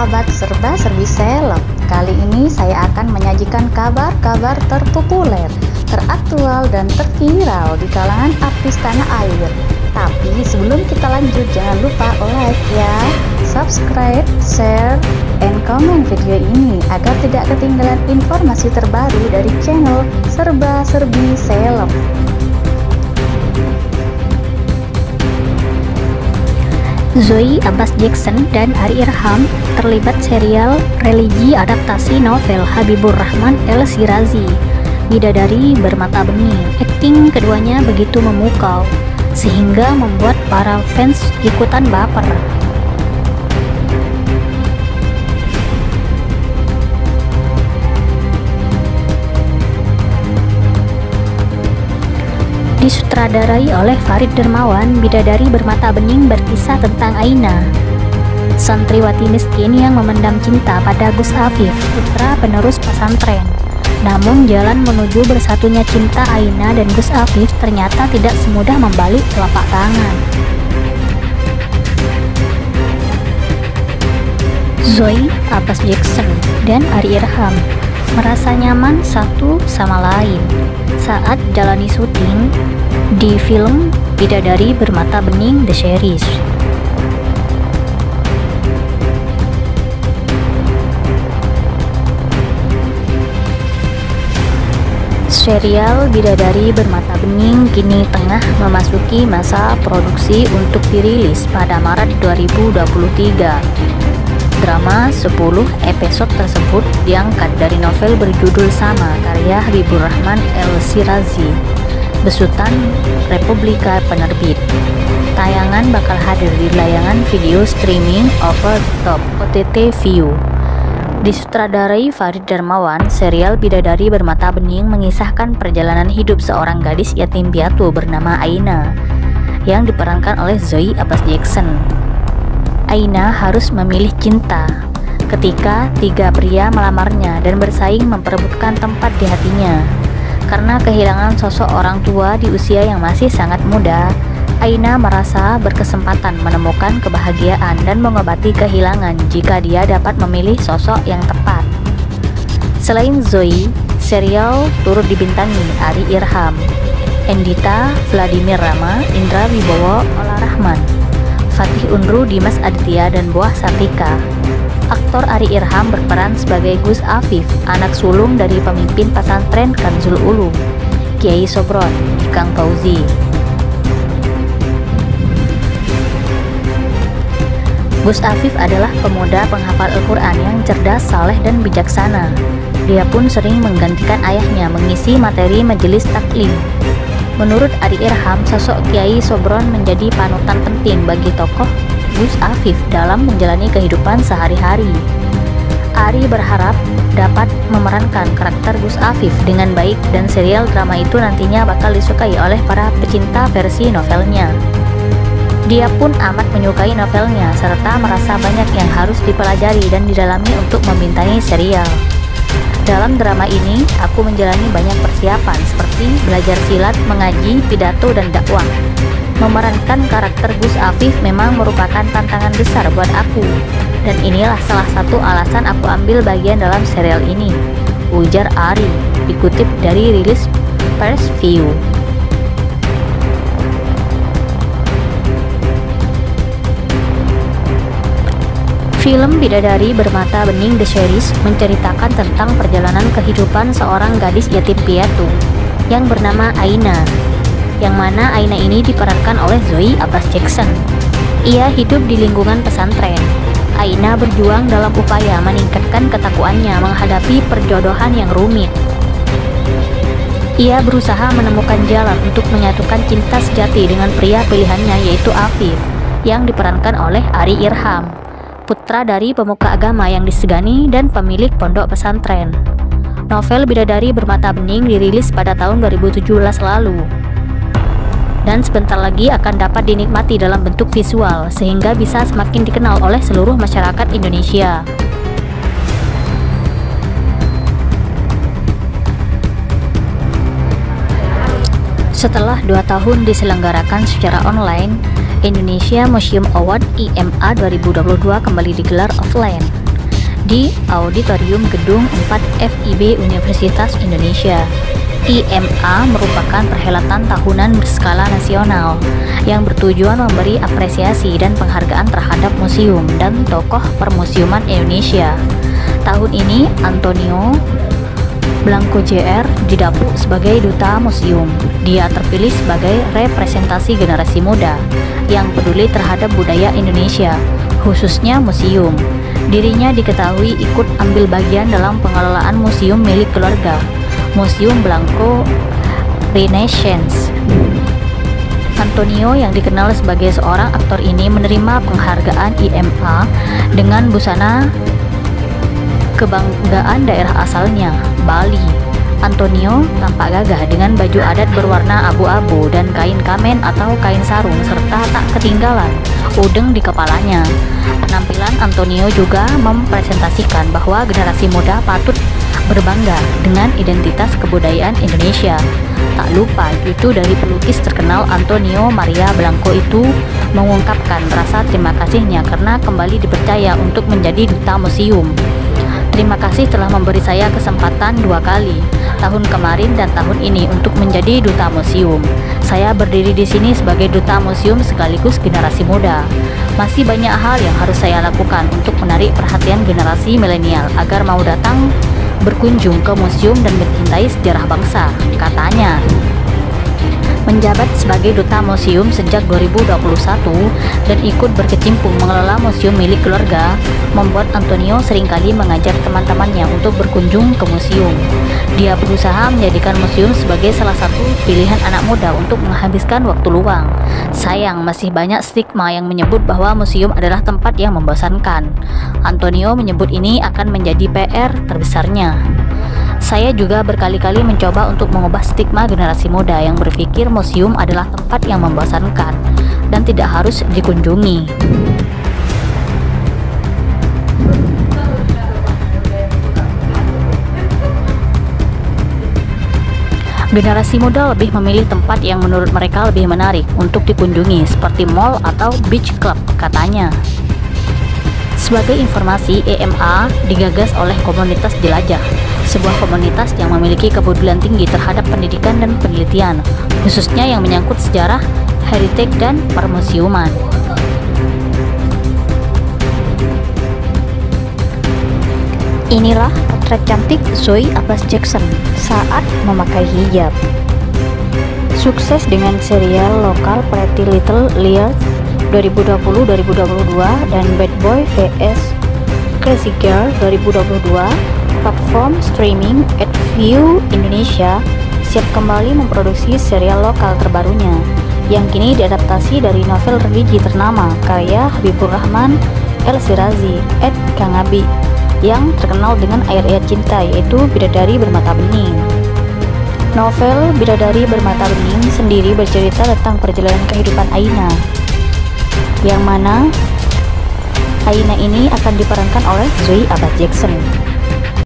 sahabat serba-serbi seleb. Kali ini saya akan menyajikan kabar-kabar terpopuler, teraktual, dan terviral di kalangan artis tanah air. Tapi sebelum kita lanjut, jangan lupa like ya, subscribe, share, and comment video ini agar tidak ketinggalan informasi terbaru dari channel serba-serbi seleb. Zoe Abbas Jackson dan Ari Irham terlibat serial religi adaptasi novel Habibur Rahman El Shirazi, Bidadari Bermata Bening. Akting keduanya begitu memukau sehingga membuat para fans ikutan baper. Disutradarai oleh Farid Dermawan, Bidadari Bermata Bening berkisah tentang Aina, santriwati miskin yang memendam cinta pada Gus Afif, putra penerus pesantren. Namun jalan menuju bersatunya cinta Aina dan Gus Afif ternyata tidak semudah membalik telapak tangan. Zoe Abbas Jackson dan Ari Irham merasa nyaman satu sama lain saat jalani syuting di film Bidadari Bermata Bening The Series. Serial Bidadari Bermata Bening kini tengah memasuki masa produksi untuk dirilis pada Maret 2023. Drama 10 episode tersebut diangkat dari novel berjudul sama karya Habibur Rahman El Shirazi, besutan Republika Penerbit. Tayangan bakal hadir di layangan video streaming over the top OTT View. Disutradarai Farid Dermawan, serial Bidadari Bermata Bening mengisahkan perjalanan hidup seorang gadis yatim piatu bernama Aina yang diperankan oleh Zoe Abbas Jackson. Aina harus memilih cinta ketika 3 pria melamarnya dan bersaing memperebutkan tempat di hatinya. Karena kehilangan sosok orang tua di usia yang masih sangat muda, Aina merasa berkesempatan menemukan kebahagiaan dan mengobati kehilangan jika dia dapat memilih sosok yang tepat. Selain Zoe, serial turut dibintangi Ari Irham, Endita Vladimir Rama, Indra Wibowo, Ola Rahman, Fatih Unru, Dimas Aditya, dan Buah Sartika. Aktor Ari Irham berperan sebagai Gus Afif, anak sulung dari pemimpin pesantren Kanzul Ulum, Kiai Sobron, Ikang Fauzi. Gus Afif adalah pemuda penghafal Al-Quran yang cerdas, saleh, dan bijaksana. Dia pun sering menggantikan ayahnya mengisi materi majelis taklim. Menurut Ari Irham, sosok Kiai Sobron menjadi panutan penting bagi tokoh Gus Afif dalam menjalani kehidupan sehari-hari. Ari berharap dapat memerankan karakter Gus Afif dengan baik dan serial drama itu nantinya bakal disukai oleh para pecinta versi novelnya. Dia pun amat menyukai novelnya serta merasa banyak yang harus dipelajari dan didalami untuk membintangi serial. Dalam drama ini, aku menjalani banyak persiapan seperti belajar silat, mengaji, pidato, dan dakwah. Memerankan karakter Gus Afif memang merupakan tantangan besar buat aku, dan inilah salah satu alasan aku ambil bagian dalam serial ini, ujar Ari, dikutip dari rilis Pers View. Film Bidadari Bermata Bening The Series menceritakan tentang perjalanan kehidupan seorang gadis yatim piatu yang bernama Aina, yang mana Aina ini diperankan oleh Zoe Abbas Jackson. Ia hidup di lingkungan pesantren. Aina berjuang dalam upaya meningkatkan ketakuannya menghadapi perjodohan yang rumit. Ia berusaha menemukan jalan untuk menyatukan cinta sejati dengan pria pilihannya, yaitu Afif, yang diperankan oleh Ari Irham, putra dari pemuka agama yang disegani dan pemilik pondok pesantren. Novel Bidadari Bermata Bening dirilis pada tahun 2017 lalu dan sebentar lagi akan dapat dinikmati dalam bentuk visual sehingga bisa semakin dikenal oleh seluruh masyarakat Indonesia. Setelah 2 tahun diselenggarakan secara online, Indonesia Museum Award IMA 2022 kembali digelar offline. di Auditorium Gedung 4 FIB Universitas Indonesia. IMA merupakan perhelatan tahunan berskala nasional yang bertujuan memberi apresiasi dan penghargaan terhadap museum dan tokoh permusiuman Indonesia. Tahun ini Antonio Blanco Jr. didapuk sebagai duta museum. Dia terpilih sebagai representasi generasi muda yang peduli terhadap budaya Indonesia, khususnya museum. Dirinya diketahui ikut ambil bagian dalam pengelolaan museum milik keluarga, Museum Blanco Renaissance. Antonio yang dikenal sebagai seorang aktor ini menerima penghargaan IMA dengan busana kebanggaan daerah asalnya, Bali. Antonio tampak gagah dengan baju adat berwarna abu-abu dan kain kamen atau kain sarung serta tak ketinggalan udeng di kepalanya. Penampilan Antonio juga mempresentasikan bahwa generasi muda patut berbangga dengan identitas kebudayaan Indonesia. Tak lupa cucu dari pelukis terkenal Antonio Maria Blanco itu mengungkapkan rasa terima kasihnya karena kembali dipercaya untuk menjadi duta museum. Terima kasih telah memberi saya kesempatan 2 kali, tahun kemarin dan tahun ini, untuk menjadi duta museum. Saya berdiri di sini sebagai duta museum sekaligus generasi muda. Masih banyak hal yang harus saya lakukan untuk menarik perhatian generasi milenial agar mau datang berkunjung ke museum dan mencintai sejarah bangsa, katanya. Menjabat sebagai duta museum sejak 2021 dan ikut berkecimpung mengelola museum milik keluarga, membuat Antonio seringkali mengajak teman-temannya untuk berkunjung ke museum. Dia berusaha menjadikan museum sebagai salah satu pilihan anak muda untuk menghabiskan waktu luang. Sayang, masih banyak stigma yang menyebut bahwa museum adalah tempat yang membosankan. Antonio menyebut ini akan menjadi PR terbesarnya. Saya juga berkali-kali mencoba untuk mengubah stigma generasi muda yang berpikir museum adalah tempat yang membosankan dan tidak harus dikunjungi. Generasi muda lebih memilih tempat yang menurut mereka lebih menarik untuk dikunjungi, seperti mall atau beach club, katanya. Sebagai informasi, EMA digagas oleh komunitas jelajah, sebuah komunitas yang memiliki kepedulian tinggi terhadap pendidikan dan penelitian, khususnya yang menyangkut sejarah, heritage, dan permusiuman. Inilah potret cantik Zoe Abbas Jackson saat memakai hijab. Sukses dengan serial lokal Pretty Little Liars 2020-2022 dan Bad Boy vs Crazy Girl 2022, platform streaming AdView Indonesia siap kembali memproduksi serial lokal terbarunya yang kini diadaptasi dari novel religi ternama karya Habibur Rahman El Shirazi Kang Abi yang terkenal dengan ayat-ayat cinta, yaitu Bidadari Bermata Bening. Novel Bidadari Bermata Bening sendiri bercerita tentang perjalanan kehidupan Aina, yang mana Aina ini akan diperankan oleh Zoe Abbas Jackson.